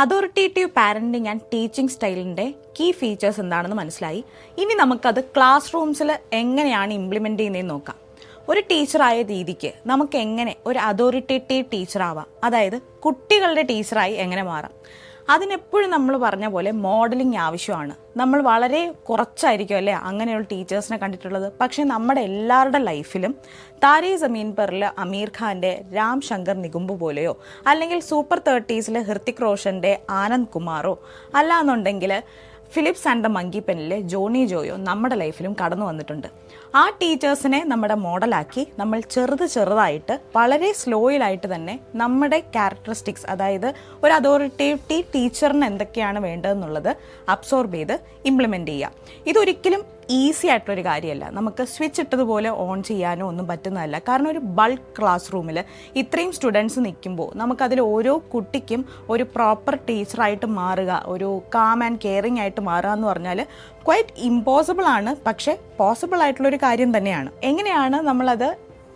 Authoritative parenting and teaching സ്റ്റൈലിൻ്റെ key features എന്താണെന്ന് മനസ്സിലായി. ഇനി നമുക്കത് ക്ലാസ് റൂംസിൽ എങ്ങനെയാണ് ഇംപ്ലിമെൻ്റ് ചെയ്യുന്നതെന്ന് നോക്കാം. ഒരു ടീച്ചറായ രീതിക്ക് നമുക്ക് എങ്ങനെ ഒരു അതോറിറ്റേറ്റീവ് ടീച്ചറാവാം, അതായത് കുട്ടികളുടെ ടീച്ചറായി എങ്ങനെ മാറാം. അതിനെപ്പോഴും നമ്മൾ പറഞ്ഞ പോലെ മോഡലിംഗ് ആവശ്യമാണ്. നമ്മൾ വളരെ കുറച്ചായിരിക്കും അല്ലേ അങ്ങനെയുള്ള ടീച്ചേഴ്സിനെ കണ്ടിട്ടുള്ളത്. പക്ഷേ നമ്മുടെ എല്ലാവരുടെ ലൈഫിലും താരേ സമീൻ പറിൽ അമീർ ഖാൻ്റെ രാം ശങ്കർ നികുംബ് പോലെയോ, അല്ലെങ്കിൽ സൂപ്പർ 30s ഹൃത്തിക് റോഷൻ്റെ ആനന്ദ് കുമാറോ, അല്ലാന്നുണ്ടെങ്കിൽ ഫിലിപ്സ് ആൻഡ് ദ മങ്കി പെന്നിലെ ജോണി ജോയോ നമ്മുടെ ലൈഫിലും കടന്നു വന്നിട്ടുണ്ട്. ആ ടീച്ചേഴ്സിനെ നമ്മുടെ മോഡലാക്കി നമ്മൾ ചെറുതായിട്ട് വളരെ സ്ലോയിലായിട്ട് തന്നെ നമ്മുടെ ക്യാരക്ടറിസ്റ്റിക്സ്, അതായത് ഒരു അതോറിറ്റേറ്റീവ് ടീച്ചറിന് എന്തൊക്കെയാണ് വേണ്ടതെന്നുള്ളത് അബ്സോർബ് ചെയ്ത് ഇംപ്ലിമെൻ്റ് ചെയ്യുക. ഇതൊരിക്കലും ഈസി ആയിട്ടുള്ളൊരു കാര്യമല്ല. നമുക്ക് സ്വിച്ച് ഇട്ടതുപോലെ ഓൺ ചെയ്യാനോ ഒന്നും പറ്റുന്നതല്ല. കാരണം ഒരു ബൾക്ക് ക്ലാസ് റൂമിൽ ഇത്രയും സ്റ്റുഡൻസ് നിൽക്കുമ്പോൾ നമുക്കതിൽ ഓരോ കുട്ടിക്കും ഒരു പ്രോപ്പർ ടീച്ചറായിട്ട് മാറുക, ഒരു കാം ആൻഡ് കെയറിങ് ആയിട്ട് മാറുക എന്ന് പറഞ്ഞാൽ ക്വൈറ്റ് ഇമ്പോസിബിൾ ആണ്. പക്ഷേ പോസിബിൾ ആയിട്ടുള്ളൊരു കാര്യം തന്നെയാണ്. എങ്ങനെയാണ് നമ്മളത്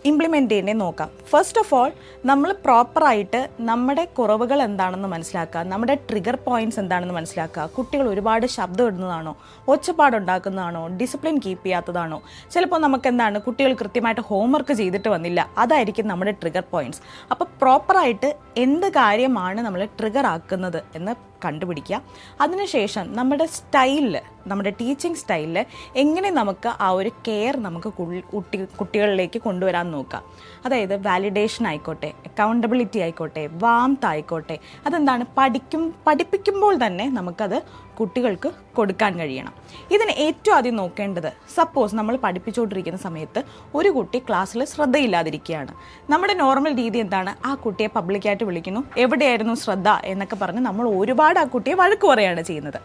ഇംപ്ലിമെൻ്റ് ചെയ്യേണ്ടത് നോക്കാം. ഫസ്റ്റ് ഓഫ് ഓൾ നമ്മൾ പ്രോപ്പറായിട്ട് നമ്മുടെ കുറവുകൾ എന്താണെന്ന് മനസ്സിലാക്കുക, നമ്മുടെ ട്രിഗർ പോയിന്റ്സ് എന്താണെന്ന് മനസ്സിലാക്കുക. കുട്ടികൾ ഒരുപാട് ശബ്ദം ഇടുന്നതാണോ, ഒച്ചപ്പാടുണ്ടാക്കുന്നതാണോ, ഡിസിപ്ലിൻ കീപ്പ് ചെയ്യാത്തതാണോ, ചിലപ്പോൾ നമുക്ക് എന്താണ് കുട്ടികൾ കൃത്യമായിട്ട് ഹോംവർക്ക് ചെയ്തിട്ട് വന്നില്ല, അതായിരിക്കും നമ്മുടെ ട്രിഗർ പോയിന്റ്സ്. അപ്പോൾ പ്രോപ്പറായിട്ട് എന്ത് കാര്യമാണ് നമ്മൾ ട്രിഗർ ആക്കുന്നത് എന്ന് കണ്ടുപിടിക്കുക. അതിനുശേഷം നമ്മുടെ സ്റ്റൈലിൽ, നമ്മുടെ ടീച്ചിങ് സ്റ്റൈലിൽ എങ്ങനെ നമുക്ക് ആ ഒരു കെയർ നമുക്ക് കുട്ടികളിലേക്ക് കൊണ്ടുവരാൻ നോക്കുക. അതായത് വാലിഡേഷൻ ആയിക്കോട്ടെ, അക്കൗണ്ടബിലിറ്റി ആയിക്കോട്ടെ, വാംത്ത് ആയിക്കോട്ടെ, അതെന്താണ് പഠിപ്പിക്കുമ്പോൾ തന്നെ നമുക്കത് കുട്ടികൾക്ക് കൊടുക്കാൻ കഴിയണം. ഇതിന് ഏറ്റവും ആദ്യം നോക്കേണ്ടത്, സപ്പോസ് നമ്മൾ പഠിപ്പിച്ചുകൊണ്ടിരിക്കുന്ന സമയത്ത് ഒരു കുട്ടി ക്ലാസ്സിൽ ശ്രദ്ധയില്ലാതിരിക്കുകയാണ്. നമ്മുടെ നോർമൽ രീതി എന്താണ്, ആ കുട്ടിയെ പബ്ലിക്കായിട്ട് വിളിക്കുന്നു, എവിടെയായിരുന്നു ശ്രദ്ധ എന്നൊക്കെ പറഞ്ഞ് നമ്മൾ ഒരുപാട് ആ കുട്ടിയെ വഴക്ക് പറയുകയാണ് ചെയ്യുന്നത്.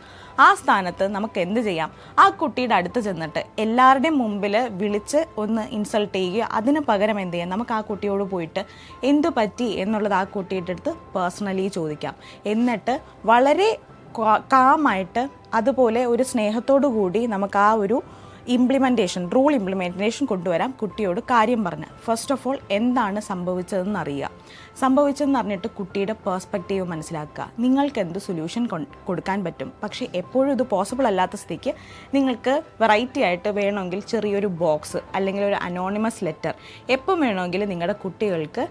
ആ സ്ഥാനത്ത് നമുക്ക് എന്ത് ചെയ്യാം, ആ കുട്ടിയുടെ അടുത്ത് ചെന്നിട്ട് എല്ലാവരുടെയും മുമ്പിൽ വിളിച്ച് ഒന്ന് ഇൻസൾട്ട് ചെയ്യുക. അതിന് പകരം എന്ത് ചെയ്യാം, നമുക്ക് ആ കുട്ടിയോട് പോയിട്ട് എന്തു പറ്റി എന്നുള്ളത് ആ കുട്ടിയുടെ അടുത്ത് പേഴ്സണലി ചോദിക്കാം. എന്നിട്ട് വളരെ കാമായിട്ട് അതുപോലെ ഒരു സ്നേഹത്തോടു കൂടി നമുക്ക് ആ ഒരു റൂൾ ഇംപ്ലിമെൻറ്റേഷൻ കൊണ്ടുവരാം. കുട്ടിയോട് കാര്യം പറഞ്ഞ് ഫസ്റ്റ് ഓഫ് ഓൾ എന്താണ് സംഭവിച്ചതെന്ന് അറിയുക. സംഭവിച്ചതെന്ന് അറിഞ്ഞിട്ട് കുട്ടിയുടെ പേഴ്സ്പെക്റ്റീവ് മനസ്സിലാക്കുക. നിങ്ങൾക്ക് എന്ത് സൊല്യൂഷൻ കൊടുക്കാൻ പറ്റും. പക്ഷേ എപ്പോഴും ഇത് പോസിബിൾ അല്ലാത്ത സ്ഥിതിക്ക് നിങ്ങൾക്ക് വെറൈറ്റി ആയിട്ട് വേണമെങ്കിൽ ചെറിയൊരു ബോക്സ് അല്ലെങ്കിൽ ഒരു അനോണിമസ് ലെറ്റർ എപ്പം വേണമെങ്കിലും നിങ്ങളുടെ കുട്ടികൾക്ക്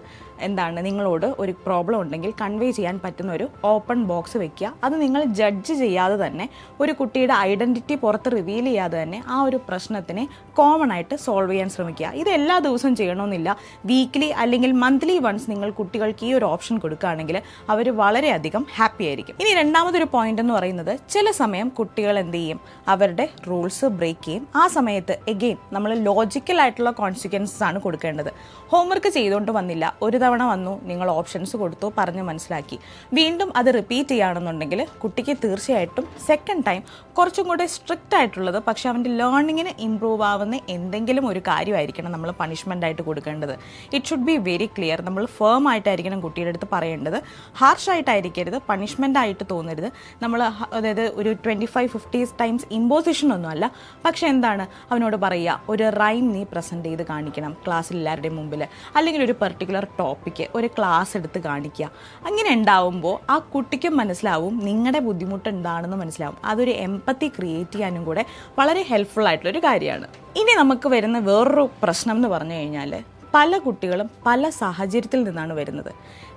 നിങ്ങളോട് ഒരു പ്രോബ്ലം ഉണ്ടെങ്കിൽ കൺവേ ചെയ്യാൻ പറ്റുന്ന ഒരു ഓപ്പൺ ബോക്സ് വെക്കുക. അത് നിങ്ങൾ ജഡ്ജ് ചെയ്യാതെ തന്നെ, ഒരു കുട്ടിയുടെ ഐഡൻറ്റിറ്റി പുറത്ത് റിവീൽ ചെയ്യാതെ തന്നെ ആ ഒരു പ്രശ്നത്തിനെ കോമൺ ആയിട്ട് സോൾവ് ചെയ്യാൻ ശ്രമിക്കുക. ഇത് എല്ലാ ദിവസവും ചെയ്യണമെന്നില്ല. വീക്ക്ലി അല്ലെങ്കിൽ മന്ത്ലി വൺസ് നിങ്ങൾ കുട്ടികൾക്ക് ഈ ഒരു ഓപ്ഷൻ കൊടുക്കുകയാണെങ്കിൽ അവർ വളരെയധികം ഹാപ്പി ആയിരിക്കും. ഇനി രണ്ടാമതൊരു പോയിന്റ് എന്ന് പറയുന്നത്, ചില സമയം കുട്ടികൾ എന്ത് ചെയ്യും, അവരുടെ റൂൾസ് ബ്രേക്ക് ചെയ്യും. ആ സമയത്ത് എഗെയിൻ നമ്മൾ ലോജിക്കൽ ആയിട്ടുള്ള കോൺസിക്വൻസസ് ആണ് കൊടുക്കേണ്ടത്. ഹോംവർക്ക് ചെയ്തുകൊണ്ട് വന്നില്ല, ഒരു തവണ വന്നു, നിങ്ങൾ ഓപ്ഷൻസ് കൊടുത്തു, പറഞ്ഞ് മനസ്സിലാക്കി, വീണ്ടും അത് റിപ്പീറ്റ് ചെയ്യുകയാണെന്നുണ്ടെങ്കിൽ കുട്ടിക്ക് തീർച്ചയായിട്ടും സെക്കൻഡ് ടൈം കുറച്ചും കൂടെ സ്ട്രിക്റ്റ് ആയിട്ടുള്ളത്, പക്ഷെ അവൻ്റെ ലേണിങ്ങിന് ഇമ്പ്രൂവ് ആവുന്ന എന്തെങ്കിലും ഒരു കാര്യമായിരിക്കണം നമ്മൾ പണിഷ്മെൻ്റ് ആയിട്ട് കൊടുക്കേണ്ടത്. It should be very clear. നമ്മൾ ഫേം ആയിട്ടായിരിക്കണം കുട്ടിയുടെ അടുത്ത് പറയേണ്ടത്. ഹാർഷായിട്ടായിരിക്കരുത്, പണിഷ്മെൻ്റ് ആയിട്ട് തോന്നരുത്. നമ്മൾ അതായത് ഒരു 25-50 ടൈംസ് ഇമ്പോസിഷൻ ഒന്നുമല്ല. പക്ഷെ അവനോട് പറയുക, ഒരു റൈം നീ പ്രസൻറ്റ് ചെയ്ത് കാണിക്കണം ക്ലാസ്സിൽ എല്ലാവരുടെയും മുമ്പിൽ, അല്ലെങ്കിൽ ഒരു പെർട്ടിക്കുലർ ടോപ്പിക്ക് ഒരു ക്ലാസ് എടുത്ത് കാണിക്കുക. അങ്ങനെ ഉണ്ടാവുമ്പോൾ ആ കുട്ടിക്കും മനസ്സിലാവും നിങ്ങളുടെ ബുദ്ധിമുട്ട് എന്താണെന്ന് മനസ്സിലാവും. അതൊരു എംപത്തി ക്രിയേറ്റ് ചെയ്യാനും കൂടെ വളരെ ഹെൽപ്ഫുൾ ആയിട്ടുള്ളൊരു കാര്യമാണ്. ഇനി നമുക്ക് വരുന്ന വേറൊരു പ്രശ്നം എന്ന് പറഞ്ഞു കഴിഞ്ഞാൽ, പല കുട്ടികളും പല സാഹചര്യത്തിൽ നിന്നാണ് വരുന്നത്.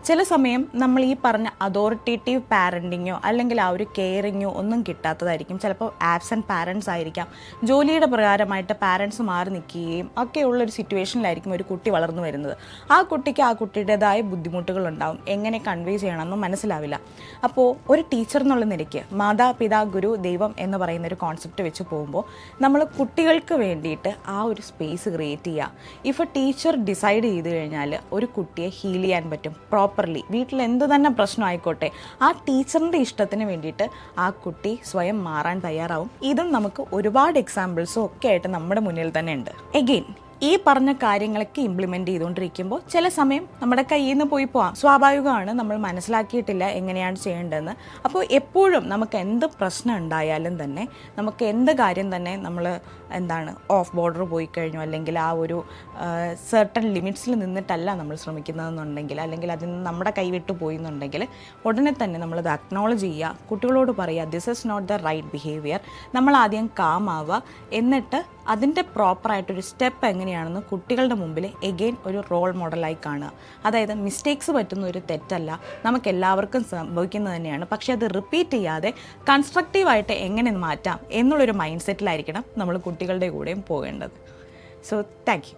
ചില സമയം നമ്മൾ ഈ പറഞ്ഞ അതോറിറ്റേറ്റീവ് പാരൻറ്റിങ്ങോ അല്ലെങ്കിൽ ആ ഒരു കെയറിങ്ങോ ഒന്നും കിട്ടാത്തതായിരിക്കും. ചിലപ്പോൾ ആബ്സെൻറ്റ് പാരൻസ് ആയിരിക്കാം. ജോലിയുടെ പ്രകാരമായിട്ട് പാരൻസ് മാറി നിൽക്കുകയും ഒക്കെയുള്ളൊരു സിറ്റുവേഷനിലായിരിക്കും ഒരു കുട്ടി വളർന്നു വരുന്നത്. ആ കുട്ടിക്ക് ആ കുട്ടിയുടേതായ ബുദ്ധിമുട്ടുകൾ ഉണ്ടാവും. എങ്ങനെ കൺവേ ചെയ്യണമെന്ന് മനസ്സിലാവില്ല. അപ്പോൾ ഒരു ടീച്ചർ എന്നുള്ള നിലയ്ക്ക് മാതാപിതാ ഗുരു ദൈവം എന്ന് പറയുന്ന ഒരു കോൺസെപ്റ്റ് വെച്ച് പോകുമ്പോൾ നമ്മൾ കുട്ടികൾക്ക് വേണ്ടിയിട്ട് ആ ഒരു സ്പേസ് ക്രിയേറ്റ് ചെയ്യുക. ഇഫ് എ ടീച്ചർ ഡിസൈഡ് ചെയ്ത് കഴിഞ്ഞാൽ ഒരു കുട്ടിയെ ഹീൽ ചെയ്യാൻ പറ്റും പ്രോപ്പർലി. വീട്ടിൽ എന്ത് തന്നെ പ്രശ്നം ആയിക്കോട്ടെ, ആ ടീച്ചറിൻ്റെ ഇഷ്ടത്തിന് വേണ്ടിയിട്ട് ആ കുട്ടി സ്വയം മാറാൻ തയ്യാറാവും. ഇതും നമുക്ക് ഒരുപാട് എക്സാമ്പിൾസും ഒക്കെ ആയിട്ട് നമ്മുടെ മുന്നിൽ തന്നെ ഉണ്ട്. എഗെയിൻ ഈ പറഞ്ഞ കാര്യങ്ങളൊക്കെ ഇംപ്ലിമെൻ്റ് ചെയ്തുകൊണ്ടിരിക്കുമ്പോൾ ചില സമയം നമ്മുടെ കയ്യിൽ നിന്ന് പോയി പോവാം. സ്വാഭാവികമാണ്, നമ്മൾ മനസ്സിലാക്കിയിട്ടില്ല എങ്ങനെയാണ് ചെയ്യേണ്ടതെന്ന്. അപ്പോൾ എപ്പോഴും നമുക്ക് എന്ത് പ്രശ്നം ഉണ്ടായാലും തന്നെ, നമുക്ക് എന്ത് കാര്യം തന്നെ നമ്മൾ ഓഫ് ബോർഡർ പോയി കഴിഞ്ഞു, അല്ലെങ്കിൽ ആ ഒരു സെർട്ടൺ ലിമിറ്റ്സിൽ നിന്നിട്ടല്ല നമ്മൾ ശ്രമിക്കുന്നതെന്നുണ്ടെങ്കിൽ, അല്ലെങ്കിൽ അതിൽ നിന്ന് നമ്മുടെ കൈവിട്ട് പോയി എന്നുണ്ടെങ്കിൽ ഉടനെ തന്നെ നമ്മളത് അക്നോളജ് ചെയ്യുക, കുട്ടികളോട് പറയുക this is not the right behaviour. നമ്മൾ ആദ്യം കാം ആവുക, എന്നിട്ട് അതിൻ്റെ പ്രോപ്പറായിട്ടൊരു സ്റ്റെപ്പ് എങ്ങനെയാണെന്ന് കുട്ടികളുടെ മുമ്പിൽ എഗെയിൻ ഒരു റോൾ മോഡലായി കാണുക. അതായത് മിസ്റ്റേക്സ് പറ്റുന്ന ഒരു തെറ്റല്ല, നമുക്ക് എല്ലാവർക്കും സംഭവിക്കുന്നത് തന്നെയാണ്. പക്ഷേ അത് റിപ്പീറ്റ് ചെയ്യാതെ കൺസ്ട്രക്റ്റീവായിട്ട് എങ്ങനെ മാറ്റാം എന്നുള്ളൊരു മൈൻഡ് സെറ്റിലായിരിക്കണം നമ്മൾ കുട്ടികളുടെ കൂടെയും പോകേണ്ടത്. So thank you.